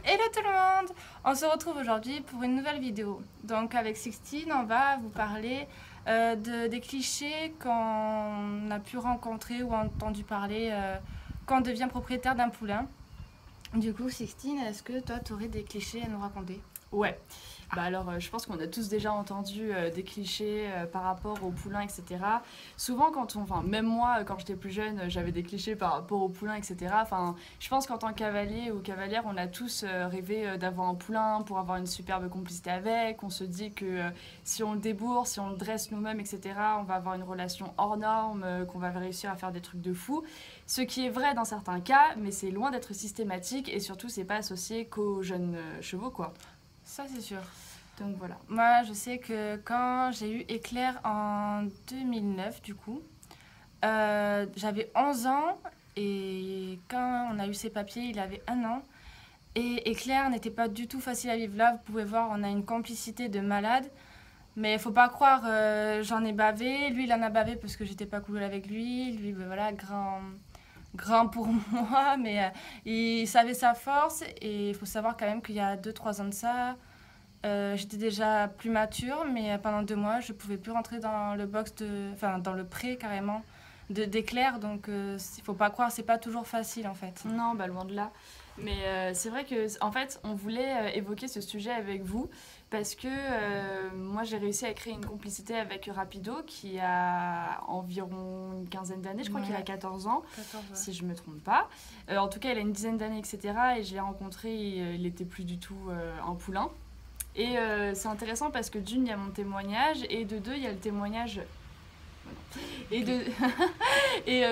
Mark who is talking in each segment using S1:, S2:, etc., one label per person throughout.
S1: Hello tout le monde! On se retrouve aujourd'hui pour une nouvelle vidéo. Donc avec Sixtine, on va vous parler des clichés qu'on a pu rencontrer ou entendu parler quand on devient propriétaire d'un poulain. Du coup, Sixtine, est-ce que toi, tu aurais des clichés à nous raconter?
S2: Ouais, bah alors je pense qu'on a tous déjà entendu des clichés par rapport aux poulains, etc. Souvent enfin même moi quand j'étais plus jeune, j'avais des clichés par rapport aux poulains, etc. Enfin, je pense qu'en tant que cavalier ou cavalière, on a tous rêvé d'avoir un poulain pour avoir une superbe complicité avec. On se dit que si on le débourse, si on le dresse nous-mêmes, etc., on va avoir une relation hors norme, qu'on va réussir à faire des trucs de fou. Ce qui est vrai dans certains cas, mais c'est loin d'être systématique et surtout c'est pas associé qu'aux jeunes chevaux, quoi.
S1: Ça, c'est sûr.
S2: Donc voilà.
S1: Moi, je sais que quand j'ai eu Éclair en 2009, du coup, j'avais 11 ans et quand on a eu ses papiers, il avait 1 an. Et Éclair n'était pas du tout facile à vivre. Là, vous pouvez voir, on a une complicité de malade. Mais il faut pas croire, j'en ai bavé. Lui, il en a bavé parce que j'étais pas cool avec lui. Lui, ben voilà, grand pour moi, mais il savait sa force. Et il faut savoir quand même qu'il y a 2-3 ans de ça, j'étais déjà plus mature, mais pendant 2 mois, je pouvais plus rentrer dans le box enfin dans le pré carrément d'Éclair. Donc il faut pas croire, c'est pas toujours facile en fait.
S2: Non, bah loin de là. Mais c'est vrai que en fait, on voulait évoquer ce sujet avec vous parce que moi j'ai réussi à créer une complicité avec Rapido qui a environ une quinzaine d'années, je crois qu'il a 14 ans,
S1: 14, ouais.
S2: si je me trompe pas. En tout cas, il a une dizaine d'années, etc. Et je l'ai rencontré, il était plus du tout un poulain. Et c'est intéressant parce que d'une, il y a mon témoignage, et de deux, il y a le témoignage. Et de,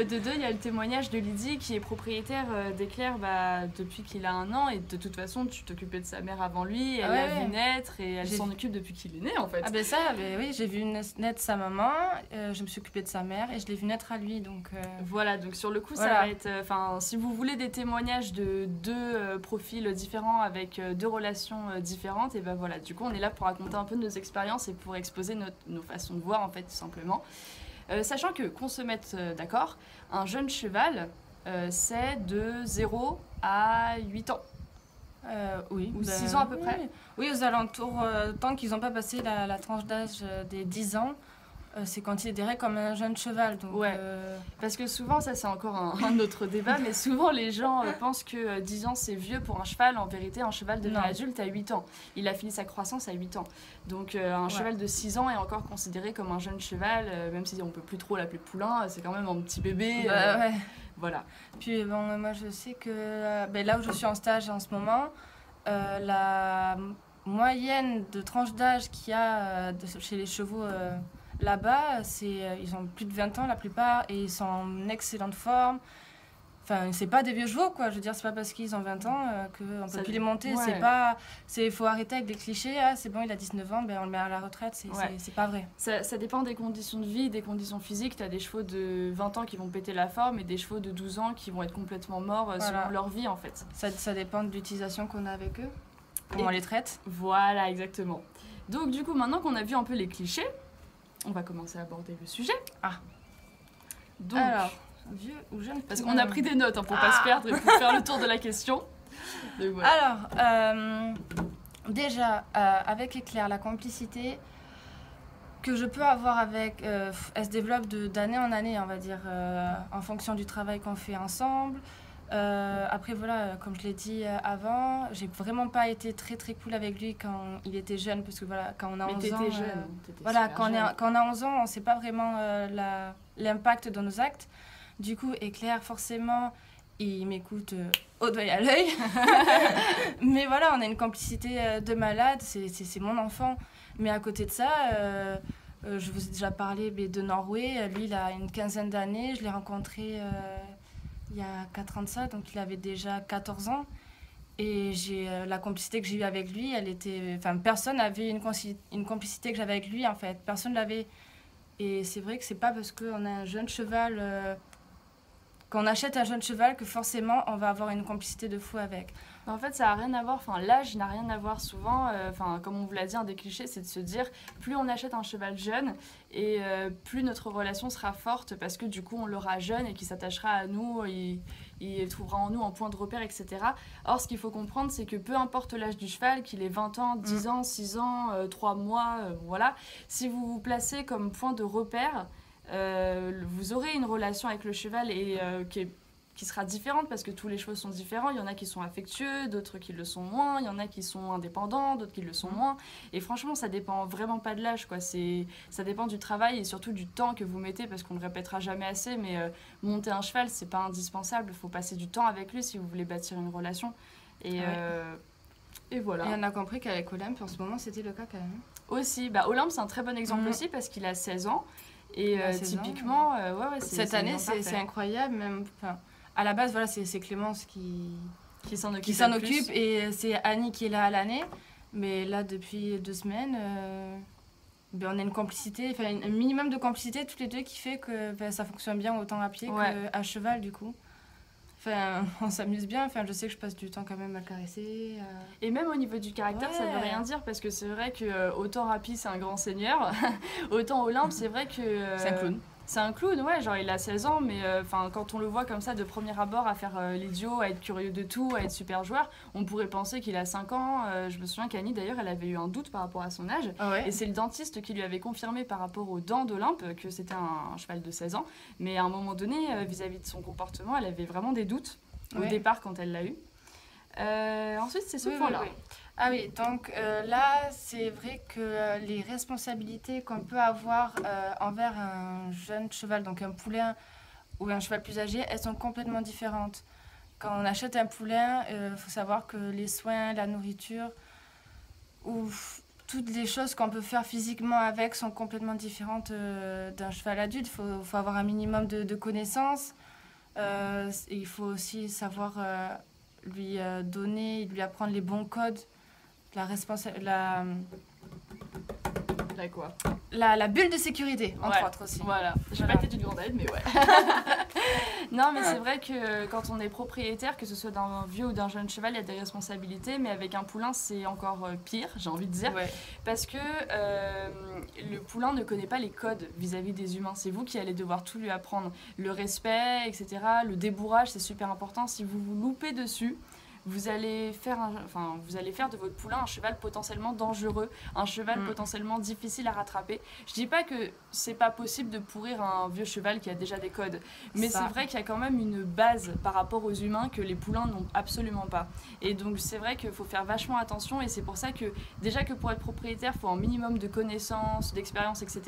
S2: de deux, il y a le témoignage de Lydie qui est propriétaire d'Éclair depuis qu'il a 1 an. Et de toute façon, tu t'occupais de sa mère avant lui, elle l'a vu naître et elle s'en occupe depuis qu'il est né en fait.
S1: Ah ben ça, oui, j'ai vu naître sa maman, je me suis occupée de sa mère et je l'ai vu naître à lui. Donc
S2: voilà, donc sur le coup,
S1: voilà.
S2: Ça va être. Enfin, si vous voulez des témoignages de deux profils différents avec 2 relations différentes, et ben voilà, du coup, on est là pour raconter un peu nos expériences et pour exposer nos façons de voir en fait, tout simplement. Sachant que, qu'on se mette d'accord, un jeune cheval, c'est de 0 à 8 ans.
S1: Oui.
S2: Ou 6 ans à peu près.
S1: Oui, aux alentours, tant qu'ils n'ont pas passé la tranche d'âge des 10 ans, c'est considéré comme un jeune cheval. Donc,
S2: ouais, parce que souvent, ça c'est encore un autre débat, mais souvent les gens pensent que 10 ans c'est vieux pour un cheval. En vérité, un cheval devient adulte à 8 ans. Il a fini sa croissance à 8 ans. Donc un cheval de 6 ans est encore considéré comme un jeune cheval, même si on ne peut plus trop l'appeler poulain, c'est quand même un petit bébé.
S1: Ouais.
S2: Voilà.
S1: Puis bon, moi je sais que là où je suis en stage en ce moment, la moyenne de tranche d'âge qu'il y a chez les chevaux là-bas, ils ont plus de 20 ans la plupart et ils sont en excellente forme. Enfin, c'est pas des vieux chevaux, quoi. Je veux dire, c'est pas parce qu'ils ont 20 ans qu'on peut plus les monter. Ouais. Faut arrêter avec des clichés. Ah, c'est bon, il a 19 ans, ben on le met à la retraite. C'est pas vrai.
S2: Ça dépend des conditions de vie, des conditions physiques. T'as des chevaux de 20 ans qui vont péter la forme et des chevaux de 12 ans qui vont être complètement morts selon leur vie, en fait.
S1: Ça dépend de l'utilisation qu'on a avec eux, comment on les traite.
S2: Voilà, exactement. Donc, du coup, maintenant qu'on a vu un peu les clichés, on va commencer à aborder le sujet.
S1: Ah.
S2: Donc,
S1: alors, vieux ou jeune?
S2: Parce qu'on a pris des notes pour pas se perdre et pour faire le tour de la question.
S1: Donc, voilà. Alors, déjà, avec Éclair, la complicité que je peux avoir avec... elle se développe d'année en année, on va dire, en fonction du travail qu'on fait ensemble. Après, voilà, comme je l'ai dit avant, j'ai vraiment pas été très très cool avec lui quand il était jeune, parce que voilà, quand on a 11 ans...
S2: Mais t'étais jeune.
S1: Voilà, quand on a 11 ans, on sait pas vraiment l'impact de nos actes. Du coup, Éclair, forcément, il m'écoute au doigt et à l'œil. Mais voilà, on a une complicité de malade, c'est mon enfant. Mais à côté de ça, je vous ai déjà parlé de Norway. Lui, il a une quinzaine d'années. Je l'ai rencontré il y a 4 ans de ça, donc il avait déjà 14 ans. Et la complicité que j'ai eue avec lui, personne n'avait une complicité que j'avais avec lui, en fait. Personne l'avait. Et c'est vrai que c'est pas parce qu'on a un jeune cheval quand on achète un jeune cheval que forcément on va avoir une complicité de fou avec.
S2: En fait, ça n'a rien à voir, enfin, l'âge n'a rien à voir souvent, comme on vous l'a dit, un des clichés, c'est de se dire, plus on achète un cheval jeune, et plus notre relation sera forte, parce que du coup, on l'aura jeune et qu'il s'attachera à nous, il trouvera en nous un point de repère, etc. Or, ce qu'il faut comprendre, c'est que peu importe l'âge du cheval, qu'il ait 20 ans, 10 ans, 6 ans, 3 mois, voilà, si vous vous placez comme point de repère, vous aurez une relation avec le cheval et qui sera différente parce que tous les chevaux sont différents. Il y en a qui sont affectueux, d'autres qui le sont moins. Il y en a qui sont indépendants, d'autres qui le sont moins. Et franchement, ça dépend vraiment pas de l'âge, quoi. Ça dépend du travail et surtout du temps que vous mettez parce qu'on le répétera jamais assez. Mais monter un cheval, c'est pas indispensable. Il faut passer du temps avec lui si vous voulez bâtir une relation. Et voilà.
S1: Et on a compris qu'avec Olympe, en ce moment, c'était le cas quand même.
S2: Aussi, Olympe, c'est un très bon exemple aussi parce qu'il a 16 ans. Et typiquement,
S1: cette année, c'est incroyable. Même, à la base, voilà, c'est Clémence qui s'en occupe et c'est Annie qui est là à l'année. Mais là, depuis 2 semaines, on a une complicité, un minimum de complicité toutes les deux qui fait que ça fonctionne bien autant à pied qu'à cheval du coup. On s'amuse bien, je sais que je passe du temps quand même à le caresser.
S2: Et même au niveau du caractère, ça veut rien dire parce que c'est vrai que autant Rapi c'est un grand seigneur, autant Olympe c'est vrai que...
S1: c'est un clown.
S2: C'est un clown, ouais, genre il a 16 ans, mais quand on le voit comme ça de premier abord à faire l'idiot, à être curieux de tout, à être super joueur, on pourrait penser qu'il a 5 ans. Je me souviens qu'Annie d'ailleurs, elle avait eu un doute par rapport à son âge.
S1: Ah ouais.
S2: Et c'est le dentiste qui lui avait confirmé par rapport aux dents d'Olympe que c'était un cheval de 16 ans. Mais à un moment donné, vis-à-vis de son comportement, elle avait vraiment des doutes au départ quand elle l'a eu. Ensuite, c'est ce point-là.
S1: Oui. Ah oui, donc là, c'est vrai que les responsabilités qu'on peut avoir envers un jeune cheval, donc un poulain ou un cheval plus âgé, elles sont complètement différentes. Quand on achète un poulain, il faut savoir que les soins, la nourriture, ou toutes les choses qu'on peut faire physiquement avec sont complètement différentes d'un cheval adulte. Il faut avoir un minimum de connaissances. Et il faut aussi savoir lui donner, lui apprendre les bons codes. La bulle de sécurité, entre autres aussi.
S2: Voilà, j'ai pas été d'une grande aide, mais ouais. Non, mais c'est vrai que quand on est propriétaire, que ce soit d'un vieux ou d'un jeune cheval, il y a des responsabilités, mais avec un poulain, c'est encore pire, j'ai envie de dire. Ouais. Parce que le poulain ne connaît pas les codes vis-à-vis des humains. C'est vous qui allez devoir tout lui apprendre. Le respect, etc. Le débourrage, c'est super important. Si vous vous loupez dessus, vous allez faire de votre poulain un cheval potentiellement dangereux, un cheval potentiellement difficile à rattraper. Je dis pas que c'est pas possible de pourrir un vieux cheval qui a déjà des codes, mais c'est vrai qu'il y a quand même une base par rapport aux humains que les poulains n'ont absolument pas. Et donc c'est vrai qu'il faut faire vachement attention et c'est pour ça que déjà que pour être propriétaire, il faut un minimum de connaissances, d'expérience, etc.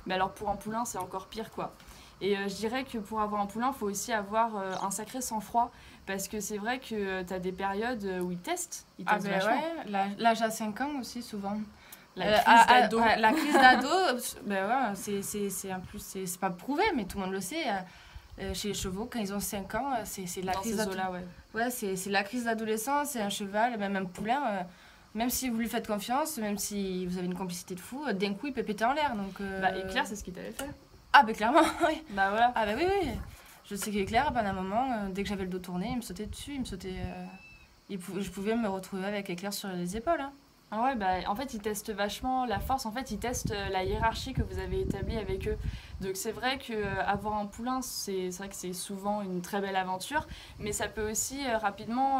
S2: Mais alors pour un poulain, c'est encore pire, quoi. Et je dirais que pour avoir un poulain, il faut aussi avoir un sacré sang-froid. Parce que c'est vrai que tu as des périodes où ils testent.
S1: L'âge à 5 ans aussi, souvent.
S2: La crise d'ado.
S1: La crise d'ado, c'est pas prouvé, mais tout le monde le sait. Chez les chevaux, quand ils ont 5 ans, c'est la crise d'adolescence. Ouais, c'est la crise d'adolescence, c'est un cheval, même un poulain. Même si vous lui faites confiance, même si vous avez une complicité de fou, d'un coup, il peut péter en l'air.
S2: Et Claire, c'est ce qu'il t'avait fait.
S1: Ah, clairement, oui.
S2: Voilà.
S1: Ah, oui. Je sais qu'Éclair, à un moment, dès que j'avais le dos tourné, il me sautait dessus, je pouvais me retrouver avec Éclair sur les épaules. Hein.
S2: Ah ouais, en fait, ils testent vachement la force. En fait, ils testent la hiérarchie que vous avez établie avec eux. Donc, c'est vrai qu'avoir un poulain, c'est vrai que c'est souvent une très belle aventure. Mais ça peut aussi rapidement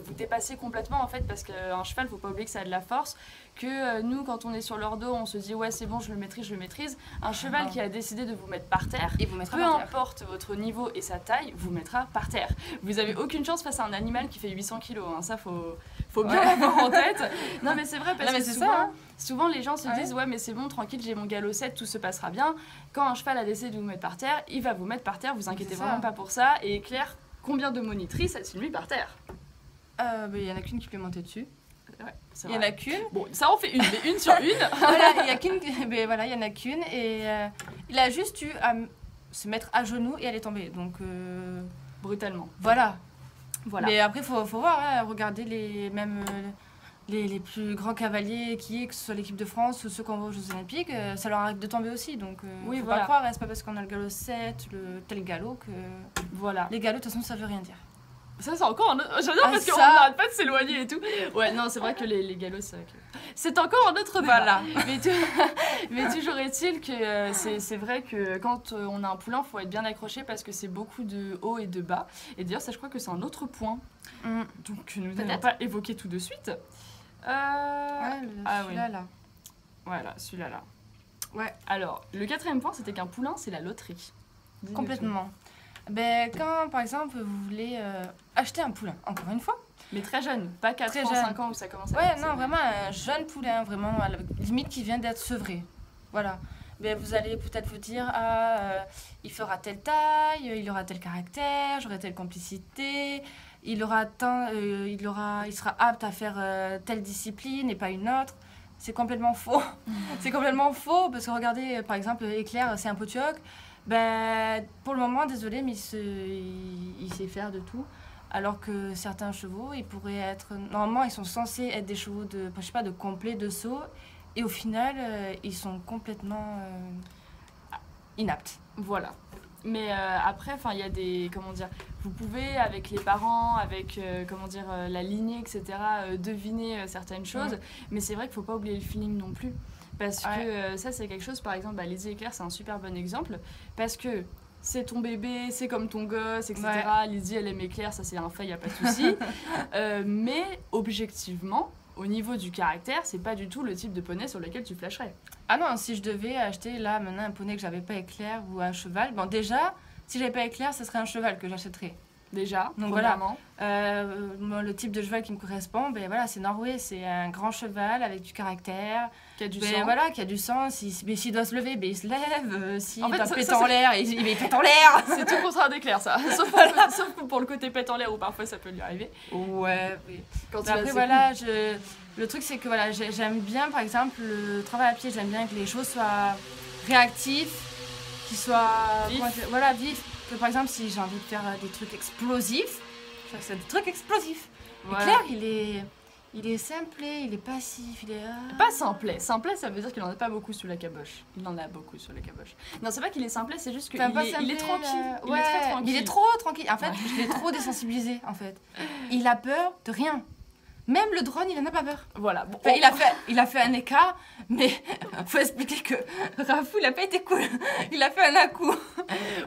S2: vous dépasser complètement, en fait, parce qu'un cheval, il ne faut pas oublier que ça a de la force. Que nous, quand on est sur leur dos, on se dit « ouais, c'est bon, je le maîtrise ». Un cheval qui a décidé de vous mettre par terre, peu importe votre niveau et sa taille, vous mettra par terre. Vous n'avez aucune chance face à un animal qui fait 800 kilos. Hein. Ça, faut bien l'avoir en tête. Non, mais c'est vrai, parce que souvent, les gens se disent « ouais, mais c'est bon, tranquille, j'ai mon galop 7, tout se passera bien ». Quand un cheval a décidé de vous mettre par terre, il va vous mettre par terre, vous inquiétez vraiment pas pour ça. Et Claire, combien de monitrices elles mis par terre?
S1: Il y en a qu'une qui peut monter dessus.
S2: Ouais,
S1: il y en a qu'une.
S2: Bon, ça en fait une, mais une sur une.
S1: Voilà, il y a qu'une. Mais voilà, il y en a qu'une et il a juste eu à se mettre à genoux et elle est tombée. Donc
S2: brutalement.
S1: Voilà. Mais après faut voir, hein, regarder les plus grands cavaliers qui est, que ce soit l'équipe de France ou ceux qu'on voit aux Jeux Olympiques, ça leur arrive de tomber aussi. Donc,
S2: Oui,
S1: faut
S2: voilà.
S1: pas croire, c'est pas parce qu'on a le galop 7, tel galop que.
S2: Voilà.
S1: Les galops, de toute façon, ça veut rien dire.
S2: Ça, c'est encore un autre... J'adore
S1: Ah,
S2: parce qu'on
S1: ça.
S2: n'arrête pas de s'éloigner et tout. Ouais, non, c'est vrai que les galops, c'est vrai que... C'est encore un autre débat.
S1: Voilà.
S2: Mais toujours est-il que c'est vrai que quand on a un poulain, il faut être bien accroché parce que c'est beaucoup de haut et de bas. Et d'ailleurs, ça, je crois que c'est un autre point. Donc, nous n'allons pas évoquer tout de suite.
S1: Ouais, celui-là, là.
S2: Voilà, celui-là, là.
S1: Ouais.
S2: Alors, le 4e point, c'était qu'un poulain, c'est la loterie. Dis-nous
S1: Complètement. Ben, quand, par exemple, vous voulez acheter un poulain, encore une fois.
S2: Mais très jeune, pas 4
S1: Très
S2: ans,
S1: jeune.
S2: 5 ans où ça commence à
S1: Ouais,
S2: être-
S1: non, vraiment un jeune poulain, vraiment, limite qui vient d'être sevré. Voilà. Ben, vous allez peut-être vous dire, il fera telle taille, il aura tel caractère, j'aurai telle complicité, il sera apte à faire telle discipline et pas une autre. C'est complètement faux. C'est complètement faux parce que regardez, par exemple, Éclair, c'est un potioc. Ben, pour le moment, désolé, mais il sait faire de tout. Alors que certains chevaux, ils pourraient être... Normalement, ils sont censés être des chevaux de, je sais pas, de complet, de saut. Et au final, ils sont complètement inaptes.
S2: Voilà. Mais après, il y a des... Comment dire? Vous pouvez, avec les parents, avec la lignée, etc., deviner certaines choses.
S1: Ouais.
S2: Mais c'est vrai qu'il ne faut pas oublier le feeling non plus. Parce que ça, c'est quelque chose, par exemple, Lizzie Éclair, c'est un super bon exemple. Parce que c'est ton bébé, c'est comme ton gosse, etc.
S1: Ouais.
S2: Lizzie, elle aime Éclair, ça c'est un fait, il n'y a pas de souci. Mais objectivement, au niveau du caractère, c'est pas du tout le type de poney sur lequel tu flasherais.
S1: Ah non, si je devais acheter là maintenant un poney que j'avais pas Éclair ou un cheval, bon déjà, si j'avais pas Éclair, ce serait un cheval que j'achèterais.
S2: Déjà,
S1: Donc
S2: premièrement.
S1: Moi, le type de cheval qui me correspond, ben voilà, c'est Norway, c'est un grand cheval avec du caractère,
S2: Qui a du
S1: ben
S2: sang.
S1: voilà, qui a du sens. Mais s'il doit se lever, ben il se lève. S'il
S2: En fait,
S1: doit
S2: ça,
S1: péter
S2: ça,
S1: en
S2: c'est-
S1: l'air, il pète en l'air.
S2: C'est tout le contraire d'Éclair, ça. Sauf pour le côté pète en l'air où parfois ça peut lui arriver.
S1: Ouais, oui.
S2: Quand
S1: Mais après, voilà, le truc, c'est que voilà, j'aime bien, par exemple, le travail à pied, j'aime bien que les choses soient réactifs, qu'ils soient
S2: Vifs.
S1: voilà, vifs. Que, par exemple, si j'ai envie de faire des trucs explosifs, je fais des trucs explosifs.
S2: Voilà.
S1: Éclair, il est simplé, il est passif, il est...
S2: Pas simplet. Simplet, ça veut dire qu'il en a pas beaucoup sous la caboche. Il en a beaucoup sous la caboche. Non, c'est pas qu'il est simplet, c'est juste qu'il
S1: Enfin, pas
S2: il est
S1: simplé,
S2: tranquille. Il
S1: ouais,
S2: est très tranquille.
S1: il est trop tranquille. En fait, je l'ai trop désensibilisé, en fait. Il a peur de rien. Même le drone, il en a pas peur.
S2: Voilà. Bon,
S1: Enfin, il a fait un écart, mais faut expliquer que Rafou, il a pas été cool. Il a fait un à-coup.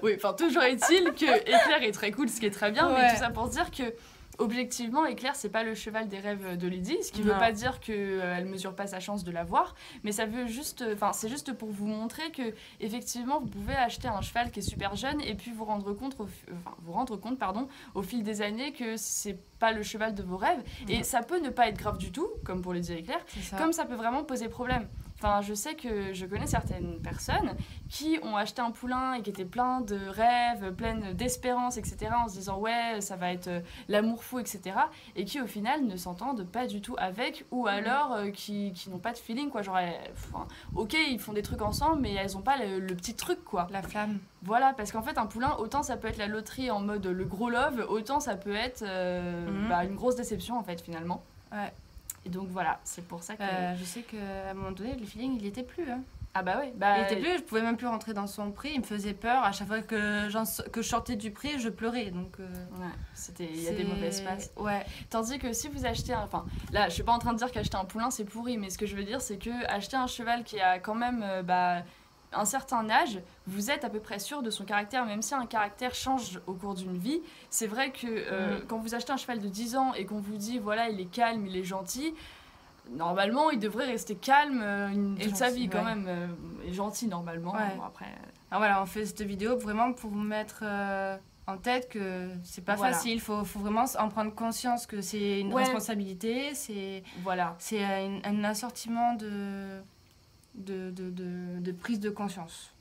S2: Oui, toujours est-il que Éclair est très cool, ce qui est très bien, mais
S1: Ouais.
S2: tout ça pour se dire que objectivement, Éclair, c'est pas le cheval des rêves de Lydie, ce qui veut
S1: Non.
S2: pas dire qu'elle mesure pas sa chance de l'avoir, mais ça veut juste, c'est juste pour vous montrer que effectivement, vous pouvez acheter un cheval qui est super jeune et puis vous rendre compte, au fil des années que c'est pas le cheval de vos rêves, et ça peut ne pas être grave du tout, comme pour Lydie Éclair,
S1: C'est ça.
S2: comme ça peut vraiment poser problème. Enfin, je sais que je connais certaines personnes qui ont acheté un poulain et qui étaient pleins de rêves, pleines d'espérance, etc., en se disant ouais, ça va être l'amour fou, etc., et qui au final ne s'entendent pas du tout avec, ou alors qui n'ont pas de feeling, quoi. Genre, ok, ils font des trucs ensemble, mais elles n'ont pas le petit truc, quoi.
S1: La flamme.
S2: Voilà, parce qu'en fait, un poulain, autant ça peut être la loterie en mode le gros love, autant ça peut être une grosse déception, en fait, finalement.
S1: Ouais.
S2: Et donc voilà, c'est pour ça que...
S1: Je sais qu'à un moment donné, le feeling, il était plus. Hein.
S2: Ah bah oui,
S1: Il était plus, je pouvais même plus rentrer dans son prix. Il me faisait peur. À chaque fois que je sortais du prix, je pleurais. Donc,
S2: ouais, il y a des mauvaises passes.
S1: Ouais.
S2: Tandis que si vous achetez enfin là je suis pas en train de dire qu'acheter un poulain c'est pourri, mais ce que je veux dire c'est que acheter un cheval qui a quand même un certain âge, vous êtes à peu près sûr de son caractère, même si un caractère change au cours d'une vie. C'est vrai que quand vous achetez un cheval de 10 ans et qu'on vous dit voilà il est calme, il est gentil, normalement il devrait rester calme toute sa vie quand même, et gentil normalement.
S1: Ouais.
S2: Bon, après
S1: Alors voilà, on fait cette vidéo vraiment pour vous mettre en tête que c'est pas
S2: Voilà.
S1: facile. Faut vraiment en prendre conscience que c'est une
S2: Ouais.
S1: responsabilité. C'est
S2: voilà.
S1: un assortiment de prise de conscience.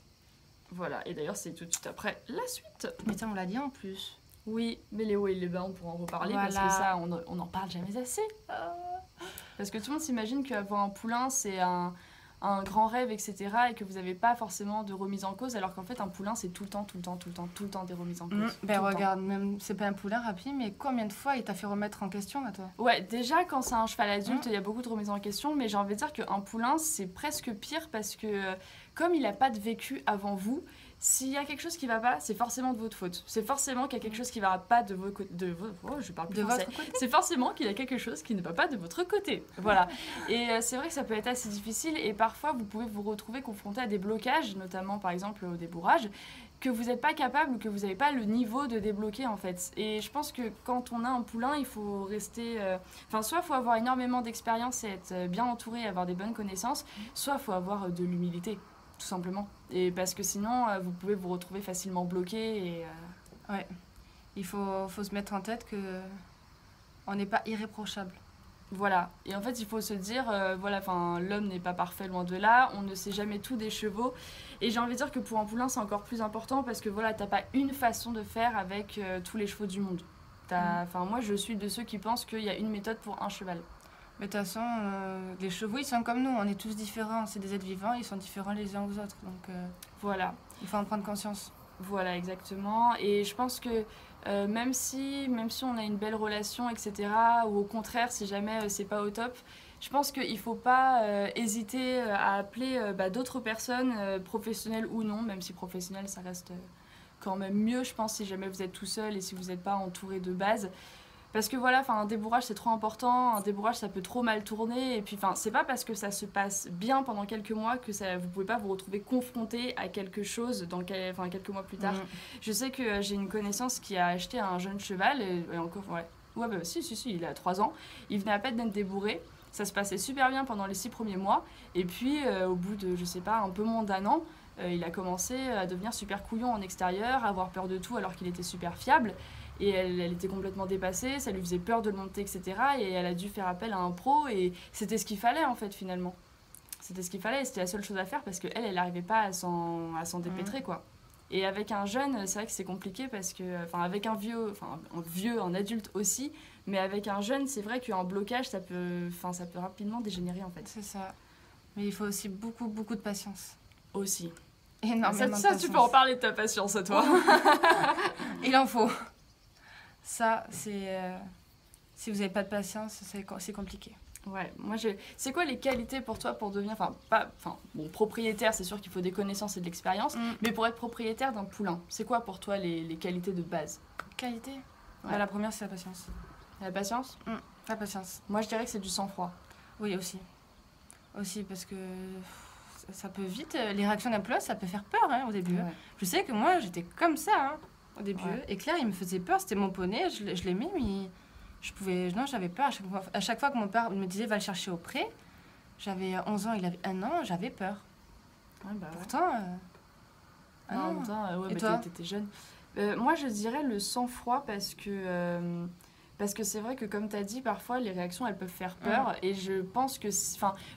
S2: Voilà, et d'ailleurs c'est tout de suite après la suite.
S1: Mais ça, on l'a dit en plus.
S2: Oui, mais les hauts et les bas, on pourra en reparler parce
S1: Voilà.
S2: que ça, on n'en parle jamais assez. Parce que tout le monde s'imagine qu'avoir un poulain, c'est un grand rêve, etc. et que vous n'avez pas forcément de remise en cause, alors qu'en fait un poulain c'est tout le temps des remises en cause.
S1: Ben regarde, même c'est pas un poulain rapide, mais combien de fois il t'a fait remettre en question à toi?
S2: Ouais, déjà quand c'est un cheval adulte, il y a beaucoup de remises en question, mais j'ai envie de dire qu'un poulain c'est presque pire parce que comme il n'a pas de vécu avant vous, s'il y a quelque chose qui va pas, c'est forcément de votre faute. C'est forcément qu'il y a quelque chose qui va pas de vos côtés. Oh, je parle plus français.
S1: Votre côté.
S2: C'est forcément qu'il y a quelque chose qui ne va pas de votre côté. Voilà. Et c'est vrai que ça peut être assez difficile et parfois vous pouvez vous retrouver confronté à des blocages, notamment par exemple au débourrage, que vous n'êtes pas capable ou que vous n'avez pas le niveau de débloquer en fait. Et je pense que quand on a un poulain, il faut rester... soit il faut avoir énormément d'expérience et être bien entouré, avoir des bonnes connaissances, soit il faut avoir de l'humilité. Tout simplement. Et parce que sinon, vous pouvez vous retrouver facilement bloqué. Et,
S1: Ouais. Il faut se mettre en tête que on n'est pas irréprochable.
S2: voilà. Et en fait, il faut se dire, l'homme n'est pas parfait, loin de là. On ne sait jamais tout des chevaux. Et j'ai envie de dire que pour un poulain, c'est encore plus important parce que voilà, t'as pas une façon de faire avec tous les chevaux du monde. Moi, je suis de ceux qui pensent qu'il y a une méthode pour un cheval.
S1: Mais de toute façon, les chevaux, ils sont comme nous, on est tous différents. C'est des êtres vivants, ils sont différents les uns aux autres. Donc
S2: Voilà.
S1: il faut en prendre conscience.
S2: Voilà, exactement. Et je pense que même si on a une belle relation, etc., ou au contraire, si jamais c'est pas au top, je pense qu'il faut pas hésiter à appeler d'autres personnes, professionnelles ou non, même si professionnelles, ça reste quand même mieux, je pense, si jamais vous êtes tout seul et si vous n'êtes pas entouré de base. Parce que voilà, un débourrage c'est trop important, un débourrage ça peut trop mal tourner, et puis c'est pas parce que ça se passe bien pendant quelques mois que vous pouvez pas vous retrouver confronté à quelque chose quelques mois plus tard. Je sais que j'ai une connaissance qui a acheté un jeune cheval, et encore, si, il a 3 ans, il venait à peine d'être débourré, ça se passait super bien pendant les 6 premiers mois, et puis au bout de, je sais pas, un peu moins d'1 an, il a commencé à devenir super couillon en extérieur, à avoir peur de tout alors qu'il était super fiable. Et elle était complètement dépassée, ça lui faisait peur de le monter, etc. Et elle a dû faire appel à un pro, et c'était ce qu'il fallait en fait finalement. C'était ce qu'il fallait, et c'était la seule chose à faire parce qu'elle n'arrivait pas à s'en dépêtrer quoi. Et avec un jeune, c'est vrai que c'est compliqué parce que, avec un adulte aussi, mais avec un jeune, c'est vrai qu'un blocage, ça peut rapidement dégénérer en fait.
S1: C'est ça. Mais il faut aussi beaucoup, beaucoup de patience.
S2: Aussi.
S1: Énormément de
S2: ça
S1: patience.
S2: tu peux en parler de ta patience à toi.
S1: Il en faut. Ça, c'est... si vous n'avez pas de patience, c'est compliqué.
S2: Ouais, c'est quoi les qualités pour toi pour devenir... propriétaire, c'est sûr qu'il faut des connaissances et de l'expérience, mais pour être propriétaire d'un poulain, c'est quoi pour toi les qualités de base?
S1: Qualité?
S2: Ouais.
S1: La première, c'est la patience.
S2: La patience?
S1: La patience.
S2: Moi, je dirais que c'est du sang-froid.
S1: Oui, aussi. Aussi, parce que ça peut vite... Les réactions d'un poulain, ça peut faire peur au début. Ouais. Je sais que moi, j'étais comme ça au début. Ouais. Et Claire, il me faisait peur, c'était mon poney, je l'aimais, mais j'avais peur. À chaque fois que mon père me disait va le chercher au pré, j'avais 11 ans, il avait 1 an, j'avais peur.
S2: Ouais,
S1: pourtant...
S2: en même temps, t'étais jeune. Moi, je dirais le sang-froid parce que c'est vrai que, comme tu as dit, parfois, les réactions, elles peuvent faire peur. Et je pense que...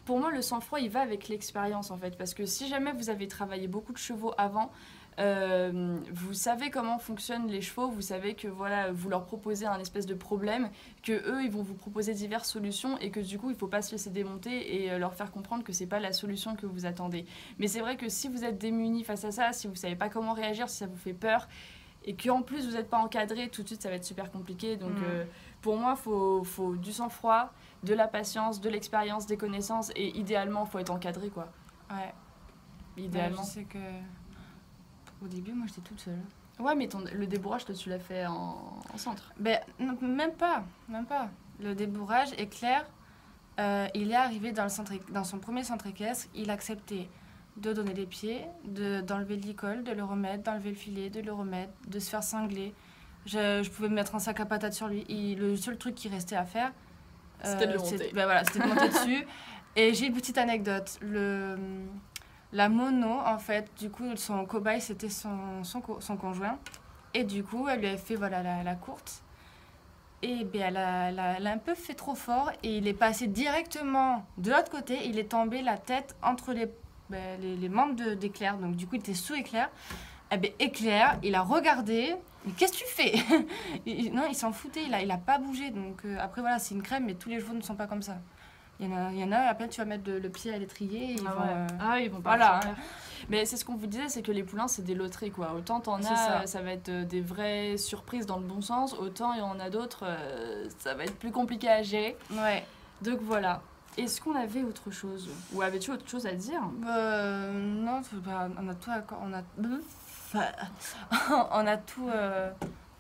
S2: pour moi, le sang-froid, il va avec l'expérience, en fait. Parce que si jamais vous avez travaillé beaucoup de chevaux avant... vous savez comment fonctionnent les chevaux, vous savez que vous leur proposez un espèce de problème, que eux ils vont vous proposer diverses solutions et que du coup il faut pas se laisser démonter et leur faire comprendre que c'est pas la solution que vous attendez. Mais c'est vrai que si vous êtes démunis face à ça, si vous savez pas comment réagir, si ça vous fait peur et qu'en plus vous n'êtes pas encadré, tout de suite ça va être super compliqué. Donc pour moi faut du sang-froid, de la patience, de l'expérience, des connaissances et idéalement faut être encadré quoi.
S1: Ouais.
S2: Idéalement.
S1: Je sais que au début, moi, j'étais toute seule.
S2: Ouais, mais le débourrage, toi, tu l'as fait en centre.
S1: Non, même pas. Le débourrage, Claire, il est arrivé dans son premier centre équestre, il acceptait de donner les pieds, d'enlever le licol, de le remettre, d'enlever le filet, de le remettre, de se faire cingler. Je pouvais me mettre un sac à patates sur lui. Le seul truc qui restait à faire,
S2: c'était de le monter.
S1: C'était de monter dessus. Et j'ai une petite anecdote. La mono, en fait, du coup, son cobaye, c'était son conjoint. Et du coup, elle lui a fait la courte. Et elle a un peu fait trop fort. Et il est passé directement de l'autre côté. Il est tombé la tête entre les membres d'Éclair. Donc, du coup, il était sous Éclair. Éclair, il a regardé. Mais qu'est-ce que tu fais? Non, il s'en foutait. Il a pas bougé. Donc, après, c'est une crème, mais tous les chevaux ne sont pas comme ça. Il y en a, après tu vas mettre le pied à l'étrier et ils vont...
S2: ils vont pas
S1: Voilà.
S2: Mais c'est ce qu'on vous disait, c'est que les poulains, c'est des loteries, quoi. Autant t'en
S1: C'est
S2: as,
S1: ça.
S2: ça va être des vraies surprises dans le bon sens, autant il y en a d'autres, ça va être plus compliqué à gérer.
S1: Ouais.
S2: Donc voilà. Est-ce qu'on avait autre chose? Ou avais-tu autre chose à dire?
S1: Non, on a tout... On a, on a tout,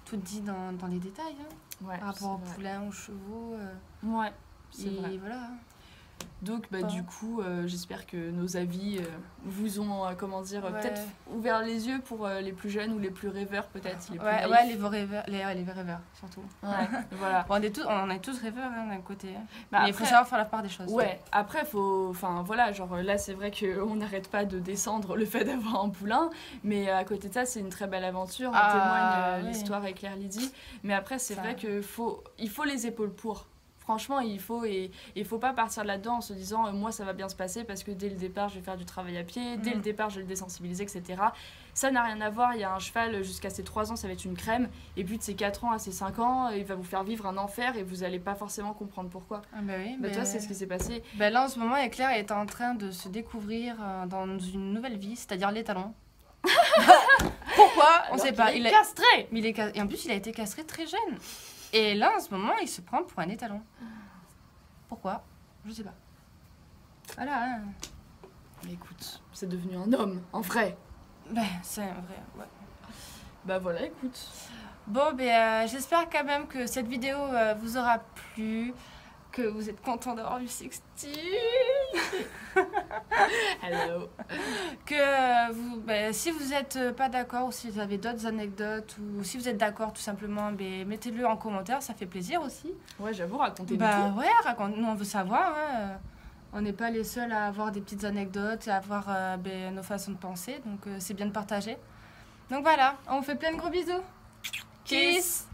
S1: tout dit dans les détails, hein,
S2: Ouais,
S1: par rapport aux
S2: c'est vrai.
S1: poulains, aux chevaux.
S2: Ouais, c'est vrai.
S1: Et voilà.
S2: Donc,
S1: Bon.
S2: du coup, j'espère que nos avis vous ont,
S1: Ouais.
S2: peut-être ouvert les yeux pour les plus jeunes ou les plus rêveurs, peut-être. Les plus
S1: Ouais,
S2: naïfs.
S1: ouais, les rêveurs, les rêveurs, surtout.
S2: Ouais, voilà.
S1: Bon, on est tous rêveurs, hein, d'un côté. Hein.
S2: Bah,
S1: Mais il faut savoir faire la part des choses.
S2: Ouais, après, faut. Enfin, voilà, genre là, c'est vrai qu'on n'arrête pas de descendre le fait d'avoir un poulain, mais à côté de ça, c'est une très belle aventure. En témoigne
S1: oui.
S2: l'histoire avec Claire Lydie. Mais après, c'est
S1: Ça.
S2: vrai qu'il faut les épaules pour. Franchement, il faut pas partir là-dedans en se disant moi ça va bien se passer parce que dès le départ je vais faire du travail à pied, dès le départ je vais le désensibiliser, etc. Ça n'a rien à voir, il y a un cheval jusqu'à ses 3 ans ça va être une crème, et puis de ses 4 ans à ses 5 ans il va vous faire vivre un enfer et vous allez pas forcément comprendre pourquoi.
S1: Ah bah oui,
S2: Bah, tu vois, c'est ce qui s'est passé.
S1: Bah là en ce moment, Claire est en train de se découvrir dans une nouvelle vie, c'est-à-dire les talons. Pourquoi? On sait pas.
S2: Il est castré.
S1: Mais et en plus, il a été castré très jeune. Et là, en ce moment, il se prend pour un étalon. Pourquoi? Je sais pas. Voilà. Hein.
S2: Mais écoute, c'est devenu un homme, en vrai.
S1: Ben, c'est un vrai. Ouais.
S2: Bah voilà, écoute.
S1: Bon, ben, j'espère quand même que cette vidéo vous aura plu, que vous êtes contents d'avoir vu Sextile,
S2: Hello.
S1: que si vous n'êtes pas d'accord ou si vous avez d'autres anecdotes ou si vous êtes d'accord tout simplement, ben, mettez-le en commentaire, ça fait plaisir aussi.
S2: Ouais, j'avoue, racontez-nous
S1: Bah
S2: tout.
S1: ouais, nous on veut savoir. Hein. On n'est pas les seuls à avoir des petites anecdotes et à avoir nos façons de penser, donc c'est bien de partager. Donc voilà, on vous fait plein de gros bisous. Kiss.